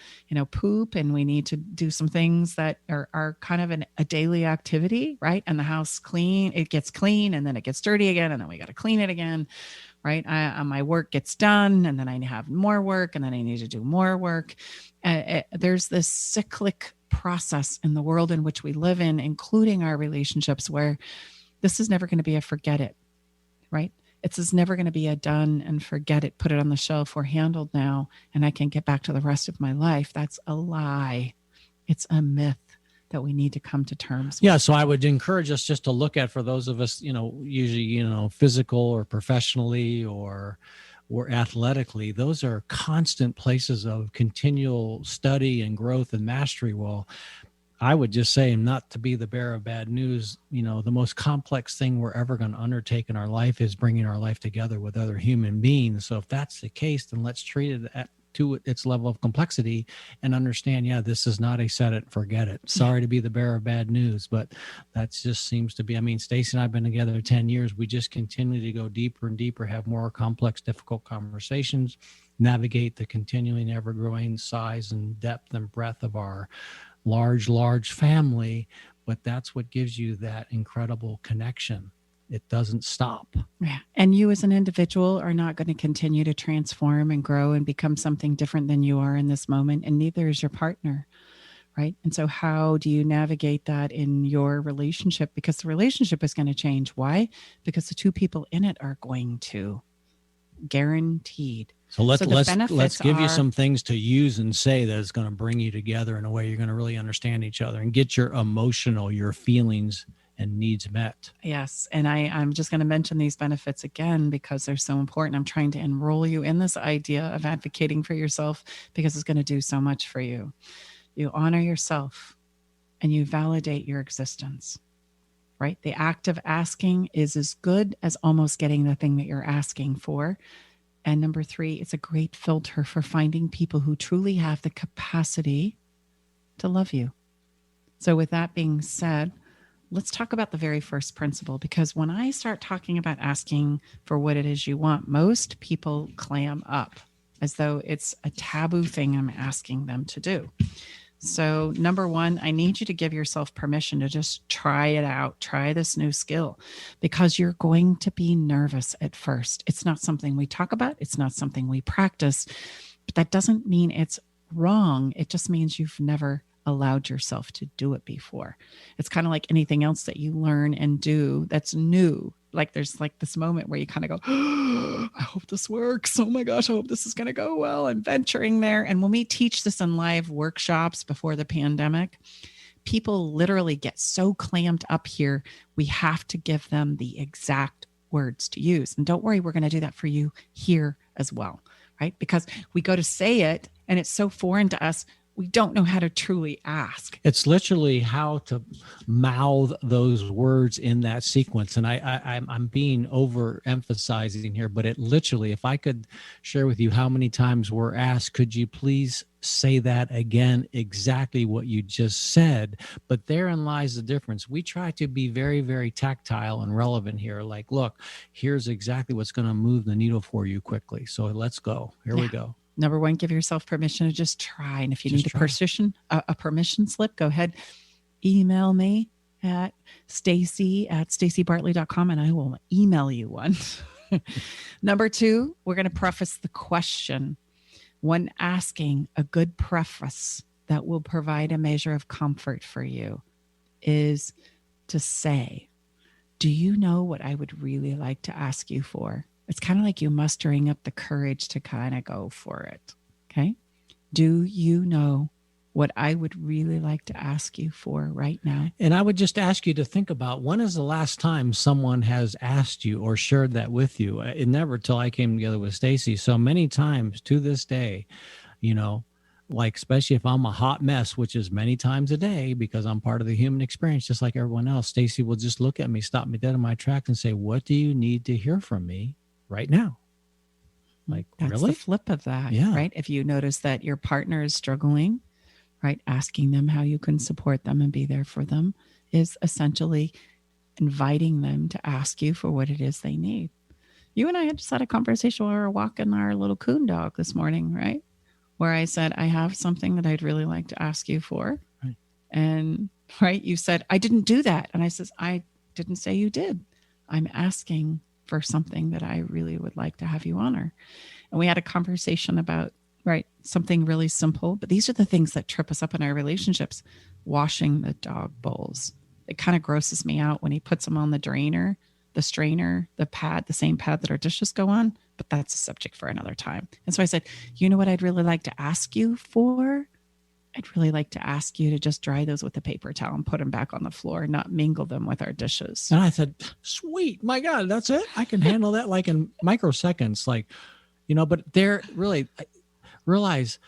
Speaker 2: poop, and we need to do some things that are kind of a daily activity, right? And the house it gets clean, and then it gets dirty again, and then we got to clean it again. Right? My work gets done, and then I have more work, and then I need to do more work. There's this cyclic process in the world in which we live in, including our relationships, where this is never going to be a forget it, right? It's never going to be a done and forget it, put it on the shelf, we're handled now, and I can get back to the rest of my life. That's a lie. It's a myth that we need to come to terms with.
Speaker 1: Yeah, so I would encourage us just to look at, for those of us, usually, physical or professionally or athletically, those are constant places of continual study and growth and mastery. Well, I would just say, not to be the bearer of bad news, the most complex thing we're ever going to undertake in our life is bringing our life together with other human beings. So if that's the case, then let's treat it to its level of complexity and understand, yeah, this is not a set it, forget it. Sorry to be the bearer of bad news, but that just seems to be, I mean, Stacey and I have been together 10 years. We just continue to go deeper and deeper, have more complex, difficult conversations, navigate the continuing ever-growing size and depth and breadth of our large family. But that's what gives you that incredible connection. It doesn't stop.
Speaker 2: Yeah. And you as an individual are not going to continue to transform and grow and become something different than you are in this moment. And neither is your partner. Right. And so how do you navigate that in your relationship? Because the relationship is going to change. Why? Because the two people in it are going to. Guaranteed.
Speaker 1: So let's give you some things to use and say that is going to bring you together in a way you're going to really understand each other and get your your feelings and needs met.
Speaker 2: Yes. And I'm just going to mention these benefits again because they're so important. I'm trying to enroll you in this idea of advocating for yourself because it's going to do so much for you. You honor yourself and you validate your existence, right? The act of asking is as good as almost getting the thing that you're asking for. And number 3, it's a great filter for finding people who truly have the capacity to love you. So with that being said, let's talk about the very first principle, because when I start talking about asking for what it is you want, most people clam up as though it's a taboo thing I'm asking them to do. So number 1, I need you to give yourself permission to just try it out, try this new skill, because you're going to be nervous at first. It's not something we talk about. It's not something we practice, but that doesn't mean it's wrong. It just means you've never allowed yourself to do it before. It's kind of like anything else that you learn and do that's new. Like there's like this moment where you kind of go, oh, I hope this works. Oh my gosh, I hope this is going to go well. I'm venturing there. And when we teach this in live workshops before the pandemic, people literally get so clammed up here. We have to give them the exact words to use. And don't worry, we're going to do that for you here as well, right? Because we go to say it and it's so foreign to us. We don't know how to truly ask.
Speaker 1: It's literally how to mouth those words in that sequence. And I'm being overemphasizing here, but it literally, if I could share with you how many times we're asked, could you please say that again, exactly what you just said? But therein lies the difference. We try to be very, very tactile and relevant here. Like, look, here's exactly what's going to move the needle for you quickly. So let's go. Here we go.
Speaker 2: Number 1, give yourself permission to just try. And if you need a permission slip, go ahead, email me at Stacy@stacybartley.com and I will email you one. Number 2, we're going to preface the question. When asking, a good preface that will provide a measure of comfort for you is to say, do you know what I would really like to ask you for? It's kind of like you mustering up the courage to kind of go for it. Okay. Do you know what I would really like to ask you for right now?
Speaker 1: And I would just ask you to think about, when is the last time someone has asked you or shared that with you? It never till I came together with Stacey. So many times to this day, you know, like, especially if I'm a hot mess, which is many times a day because I'm part of the human experience, just like everyone else, Stacey will just look at me, stop me dead in my tracks and say, what do you need to hear from me right now? Like,
Speaker 2: that's
Speaker 1: really?
Speaker 2: the flip of that,
Speaker 1: yeah.
Speaker 2: Right? If you notice that your partner is struggling, right, asking them how you can support them and be there for them is essentially inviting them to ask you for what it is they need. You and I had just had a conversation while we were walking our little coon dog this morning, right? Where I said, I have something that I'd really like to ask you for.
Speaker 1: Right.
Speaker 2: And right, you said, I didn't do that. And I says, I didn't say you did. I'm asking for something that I really would like to have you honor. And we had a conversation about, right, something really simple, but these are the things that trip us up in our relationships. Washing the dog bowls. It kind of grosses me out when he puts them on the drainer, the strainer, the pad, the same pad that our dishes go on, but that's a subject for another time. And so I said, you know what I'd really like to ask you for? I'd really like to ask you to just dry those with a paper towel and put them back on the floor, not mingle them with our dishes.
Speaker 1: And I said, sweet, my God, that's it. I can handle that like in microseconds. Like, you know, but they're really, realize,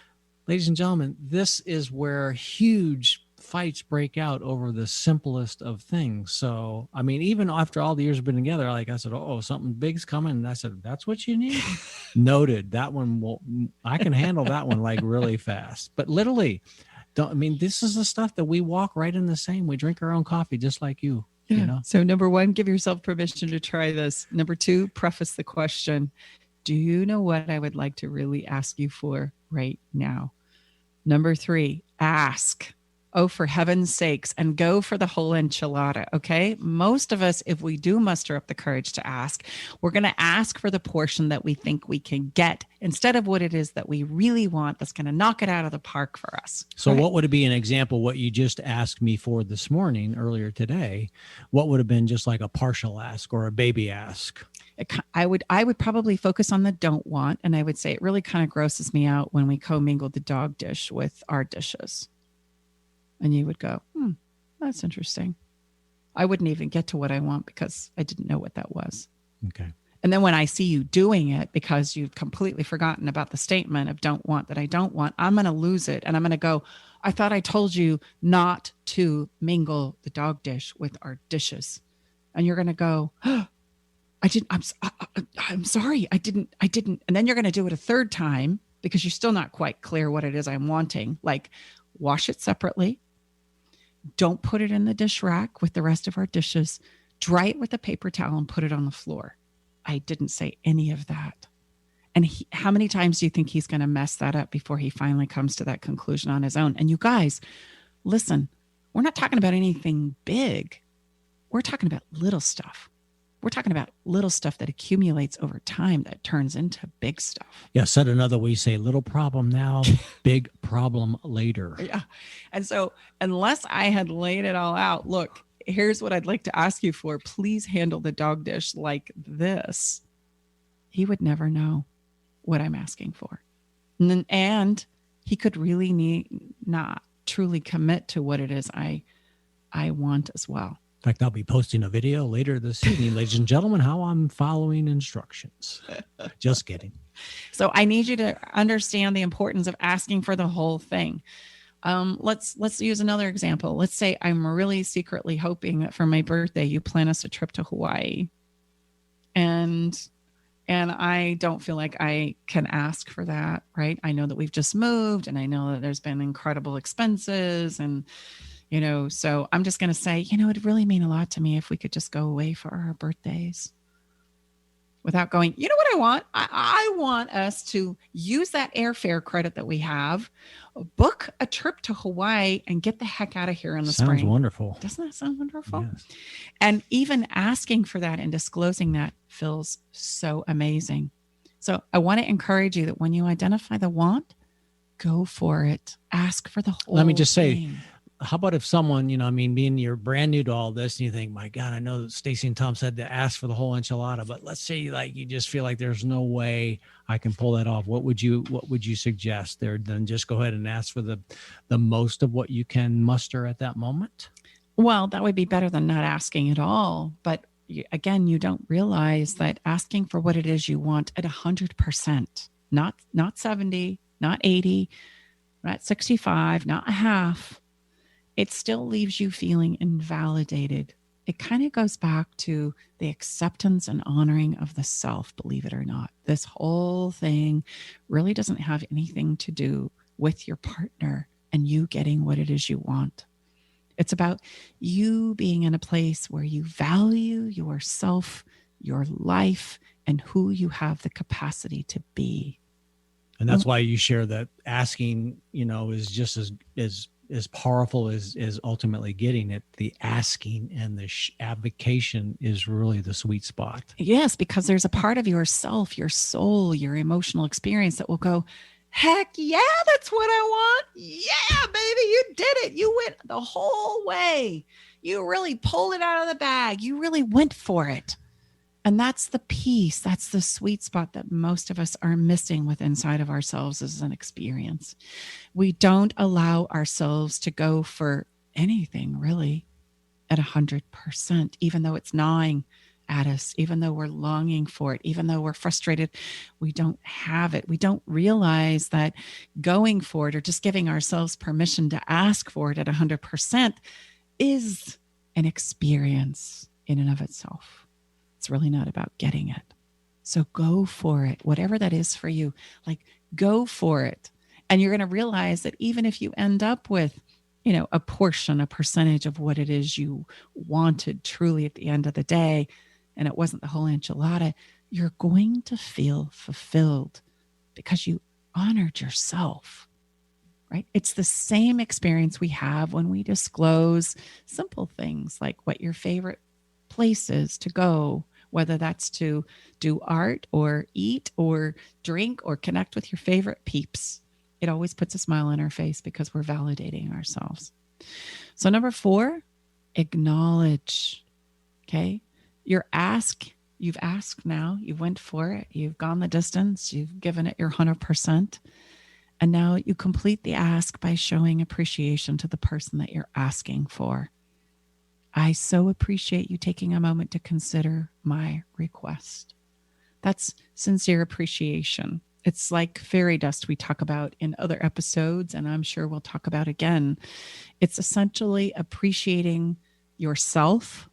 Speaker 1: ladies and gentlemen, this is where huge fights break out over the simplest of things. So, I mean, even after all the years we've been together, like I said, oh, something big's coming. And I said, that's what you need. Noted. That one I can handle that one like really fast. But literally, this is the stuff that we walk right in the same. We drink our own coffee just like you.
Speaker 2: Yeah.
Speaker 1: You know?
Speaker 2: So number 1, give yourself permission to try this. Number 2, preface the question. Do you know what I would like to really ask you for right now? Number 3, ask. Oh, for heaven's sakes, and go for the whole enchilada. Okay. Most of us, if we do muster up the courage to ask, we're going to ask for the portion that we think we can get instead of what it is that we really want that's going to knock it out of the park for us.
Speaker 1: So what would it be an example, what you just asked me for this morning, earlier today? What would have been just like a partial ask or a baby ask?
Speaker 2: I would probably focus on the don't want. And I would say it really kind of grosses me out when we commingle the dog dish with our dishes. And you would go, that's interesting. I wouldn't even get to what I want because I didn't know what that was.
Speaker 1: Okay.
Speaker 2: And then when I see you doing it because you've completely forgotten about the statement of don't want that I don't want, I'm going to lose it. And I'm going to go, I thought I told you not to mingle the dog dish with our dishes. And you're going to go, I'm sorry. I didn't. And then you're going to do it a third time because you're still not quite clear what it is I'm wanting. Like wash it separately. Don't put it in the dish rack with the rest of our dishes. Dry it with a paper towel and put it on the floor. I didn't say any of that. And how many times do you think he's going to mess that up before he finally comes to that conclusion on his own? And you guys, listen, we're not talking about anything big. We're talking about little stuff. We're talking about little stuff that accumulates over time that turns into big stuff.
Speaker 1: Yeah. Said another way, you say little problem now, big problem later.
Speaker 2: Yeah. And so unless I had laid it all out, look, here's what I'd like to ask you for. Please handle the dog dish like this. He would never know what I'm asking for. And he could really not truly commit to what it is I want as well.
Speaker 1: In fact, I'll be posting a video later this evening, ladies and gentlemen, how I'm following instructions. Just kidding.
Speaker 2: So I need you to understand the importance of asking for the whole thing. Let's use another example. Let's say I'm really secretly hoping that for my birthday, you plan us a trip to Hawaii. And I don't feel like I can ask for that, right? I know that we've just moved and I know that there's been incredible expenses and so I'm just going to say, it'd really mean a lot to me if we could just go away for our birthdays without going, you know what I want? I want us to use that airfare credit that we have, book a trip to Hawaii and get the heck out of here in the spring.
Speaker 1: Sounds wonderful.
Speaker 2: Doesn't that sound wonderful?
Speaker 1: Yes.
Speaker 2: And even asking for that and disclosing that feels so amazing. So I want to encourage you that when you identify the want, go for it. Ask for the whole
Speaker 1: Let me just say,
Speaker 2: thing.
Speaker 1: How about if someone, being you're brand new to all this and you think, my God, I know that Stacy and Tom said to ask for the whole enchilada, but let's say like you just feel like there's no way I can pull that off. What would you suggest there? Then just go ahead and ask for the most of what you can muster at that moment.
Speaker 2: Well, that would be better than not asking at all. But again, you don't realize that asking for what it is you want at 100%, not 70, not 80, not 65, not a half, it still leaves you feeling invalidated. It kind of goes back to the acceptance and honoring of the self, believe it or not. This whole thing really doesn't have anything to do with your partner and you getting what it is you want. It's about you being in a place where you value yourself, your life, and who you have the capacity to be.
Speaker 1: And that's why you share that asking, is just as powerful as ultimately getting it. The asking and the avocation is really the sweet spot.
Speaker 2: Yes, because there's a part of yourself, your soul, your emotional experience that will go, heck yeah, that's what I want. Yeah, baby, you did it. You went the whole way. You really pulled it out of the bag. You really went for it. And that's the piece, that's the sweet spot that most of us are missing with inside of ourselves as an experience. We don't allow ourselves to go for anything really at 100%, even though it's gnawing at us, even though we're longing for it, even though we're frustrated, we don't have it. We don't realize that going for it or just giving ourselves permission to ask for it at 100% is an experience in and of itself. It's really not about getting it. So go for it, whatever that is for you, like go for it. And you're going to realize that even if you end up with, a portion, a percentage of what it is you wanted truly at the end of the day, and it wasn't the whole enchilada, you're going to feel fulfilled because you honored yourself, right? It's the same experience we have when we disclose simple things like what your favorite place is to go, whether that's to do art or eat or drink or connect with your favorite peeps. It always puts a smile on our face because we're validating ourselves. So number 4, acknowledge. Okay. You've asked now, you went for it. You've gone the distance. You've given it your 100%. And now you complete the ask by showing appreciation to the person that you're asking for. I so appreciate you taking a moment to consider my request. That's sincere appreciation. It's like fairy dust we talk about in other episodes, and I'm sure we'll talk about again. It's essentially appreciating yourself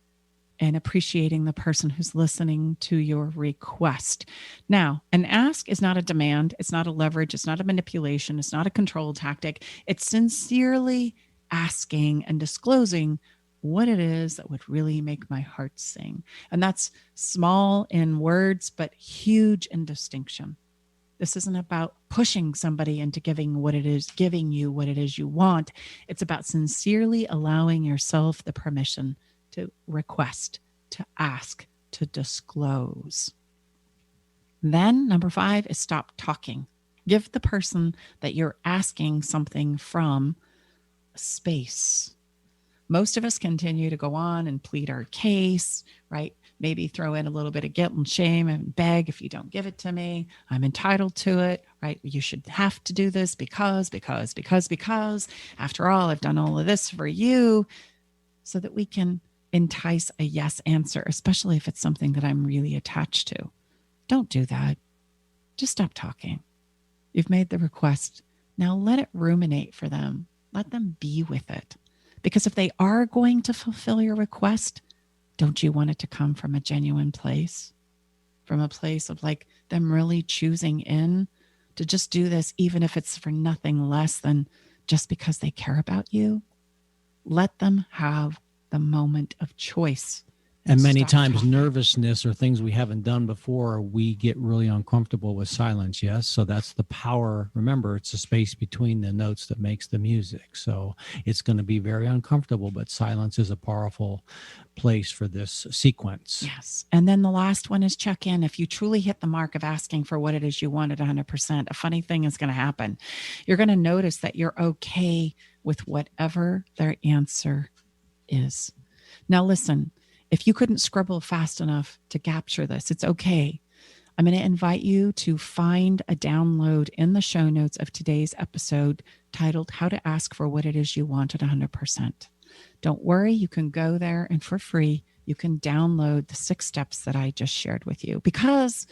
Speaker 2: and appreciating the person who's listening to your request. Now, an ask is not a demand. It's not a leverage. It's not a manipulation. It's not a control tactic. It's sincerely asking and disclosing what it is that would really make my heart sing. And that's small in words, but huge in distinction. This isn't about pushing somebody into giving you what it is you want. It's about sincerely allowing yourself the permission to request, to ask, to disclose. Then number 5 is stop talking. Give the person that you're asking something from space. Most of us continue to go on and plead our case, right? Maybe throw in a little bit of guilt and shame and beg, if you don't give it to me, I'm entitled to it, right? You should have to do this because, after all, I've done all of this for you, so that we can entice a yes answer, especially if it's something that I'm really attached to. Don't do that. Just stop talking. You've made the request. Now let it ruminate for them. Let them be with it. Because if they are going to fulfill your request, don't you want it to come from a genuine place? From a place of like them really choosing in to just do this, even if it's for nothing less than just because they care about you? Let them have the moment of choice.
Speaker 1: And many times
Speaker 2: talking.
Speaker 1: nervousness or things we haven't done before, we get really uncomfortable with silence. Yes. So that's the power. Remember, it's the space between the notes that makes the music. So it's going to be very uncomfortable, but silence is a powerful place for this sequence.
Speaker 2: Yes. And then the last one is check in. If you truly hit the mark of asking for what it is you want at 100%, a funny thing is going to happen. You're going to notice that you're okay with whatever their answer is. Now, listen. If you couldn't scribble fast enough to capture this, it's okay. I'm going to invite you to find a download in the show notes of today's episode titled How to Ask for What It Is You Want at 100%. Don't worry, you can go there and for free, you can download the 6 steps that I just shared with you because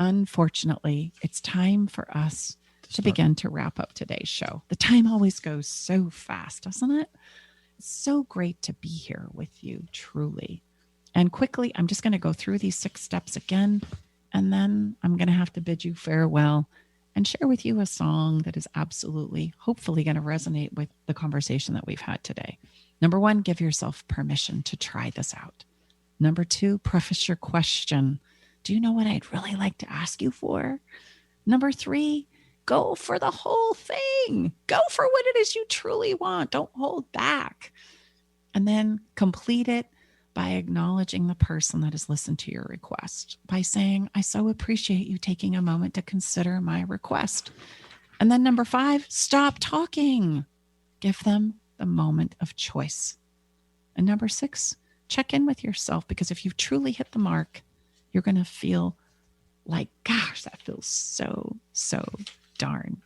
Speaker 2: unfortunately, it's time for us to begin to wrap up today's show. The time always goes so fast, doesn't it? It's so great to be here with you, truly. And quickly, I'm just going to go through these 6 steps again, and then I'm going to have to bid you farewell and share with you a song that is absolutely, hopefully going to resonate with the conversation that we've had today. Number 1, give yourself permission to try this out. Number 2, preface your question. Do you know what I'd really like to ask you for? Number 3, go for the whole thing. Go for what it is you truly want. Don't hold back. And then complete it by acknowledging the person that has listened to your request, by saying, I so appreciate you taking a moment to consider my request. And then number 5, stop talking. Give them the moment of choice. And number 6, check in with yourself, because if you've truly hit the mark, you're going to feel like, gosh, that feels so darn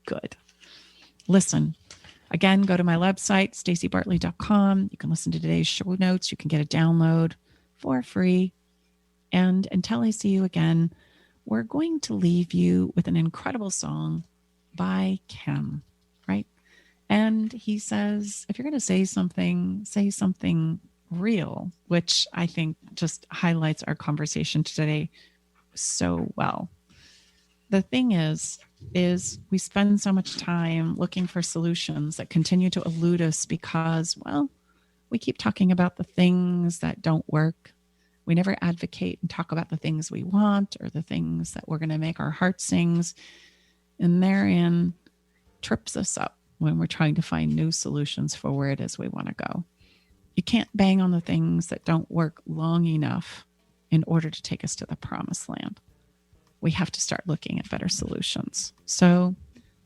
Speaker 2: good. Listen. Again, go to my website, stacybartley.com. You can listen to today's show notes. You can get a download for free. And until I see you again, we're going to leave you with an incredible song by Kim, right? And he says, if you're going to say something real, which I think just highlights our conversation today so well. The thing is we spend so much time looking for solutions that continue to elude us because, well, we keep talking about the things that don't work. We never advocate and talk about the things we want or the things that we're going to make our heart sings. And therein trips us up when we're trying to find new solutions for where it is we want to go. You can't bang on the things that don't work long enough in order to take us to the promised land. We have to start looking at better solutions. So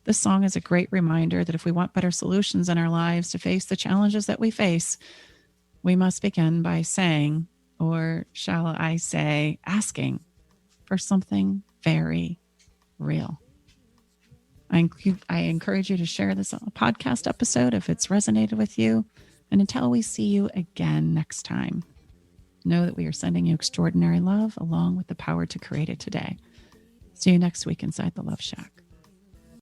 Speaker 2: this song is a great reminder that if we want better solutions in our lives to face the challenges that we face, we must begin by saying, or shall I say, asking for something very real. I encourage you to share this podcast episode if it's resonated with you. And until we see you again next time, know that we are sending you extraordinary love along with the power to create it today. See you next week inside the Love Shack.